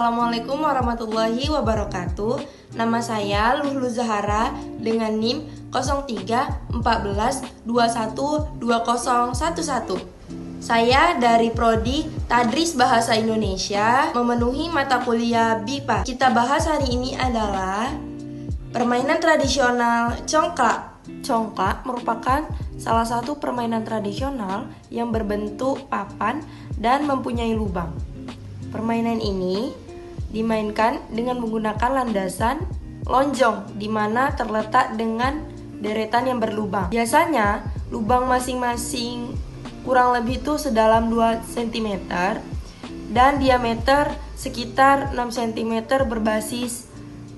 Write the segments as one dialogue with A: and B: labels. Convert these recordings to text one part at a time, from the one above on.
A: Assalamualaikum warahmatullahi wabarakatuh. Nama saya Luhlu Zahara dengan NIM 0314212011. Saya dari Prodi Tadris Bahasa Indonesia memenuhi mata kuliah BIPA. Kita bahas hari ini adalah permainan tradisional congklak. Congklak merupakan salah satu permainan tradisional yang berbentuk papan dan mempunyai lubang. Permainan ini dimainkan dengan menggunakan landasan lonjong di mana terletak dengan deretan yang berlubang. Biasanya lubang masing-masing kurang lebih itu sedalam 2 cm dan diameter sekitar 6 cm berbasis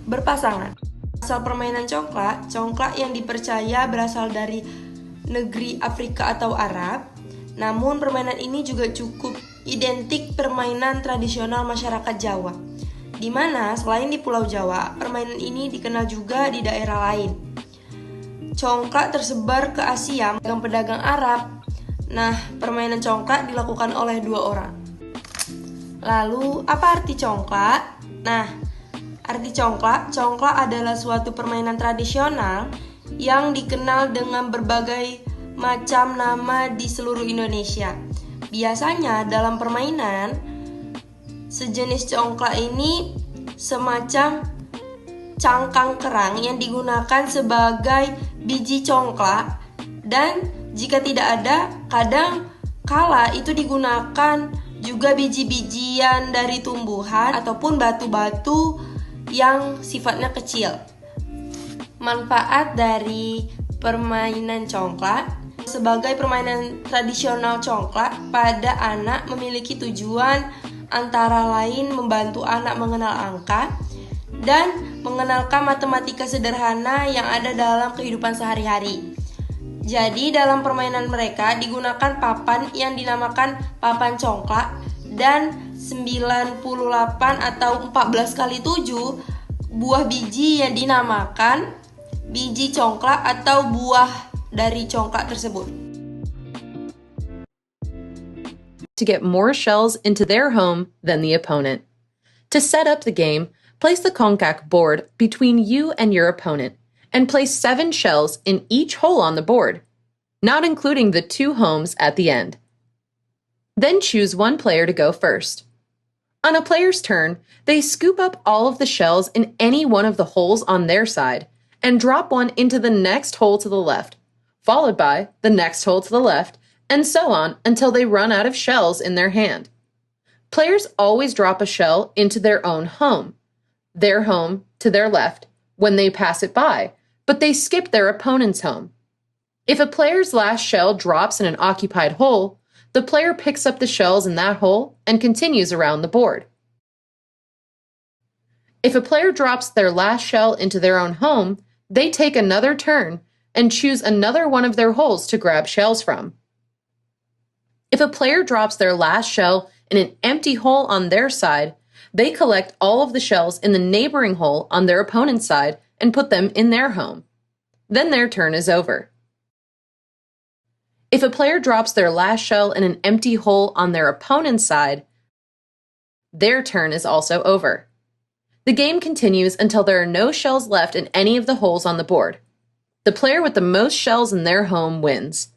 A: berpasangan. Asal permainan congklak yang dipercaya berasal dari negeri Afrika atau Arab. Namun permainan ini juga cukup identik permainan tradisional masyarakat Jawa, di mana selain di Pulau Jawa, permainan ini dikenal juga di daerah lain. Congklak tersebar ke Asia, pedagang-pedagang Arab. Nah, permainan congklak dilakukan oleh 2 orang. Lalu, apa arti congklak? Nah, arti congklak adalah suatu permainan tradisional yang dikenal dengan berbagai macam nama di seluruh Indonesia. Biasanya dalam permainan sejenis congklak ini semacam cangkang kerang yang digunakan sebagai biji congklak, dan jika tidak ada, kadang kala itu digunakan juga biji-bijian dari tumbuhan ataupun batu-batu yang sifatnya kecil. Manfaat dari permainan congklak: sebagai permainan tradisional congklak pada anak memiliki tujuan antara lain membantu anak mengenal angka dan mengenalkan matematika sederhana yang ada dalam kehidupan sehari-hari. Jadi dalam permainan mereka digunakan papan yang dinamakan papan congklak dan 98 atau 14 kali 7 buah biji yang dinamakan biji congklak atau buah dari congklak tersebut.
B: To get more shells into their home than the opponent. To set up the game, place the congklak board between you and your opponent and place 7 shells in each hole on the board, not including the 2 homes at the end. Then choose one player to go first. On a player's turn, they scoop up all of the shells in any one of the holes on their side and drop one into the next hole to the left, followed by the next hole to the left, and so on until they run out of shells in their hand. Players always drop a shell into their own home to their left, when they pass it by, but they skip their opponent's home. If a player's last shell drops in an occupied hole, the player picks up the shells in that hole and continues around the board. If a player drops their last shell into their own home, they take another turn and choose another one of their holes to grab shells from. If a player drops their last shell in an empty hole on their side, they collect all of the shells in the neighboring hole on their opponent's side and put them in their home. Then their turn is over. If a player drops their last shell in an empty hole on their opponent's side, their turn is also over. The game continues until there are no shells left in any of the holes on the board. The player with the most shells in their home wins.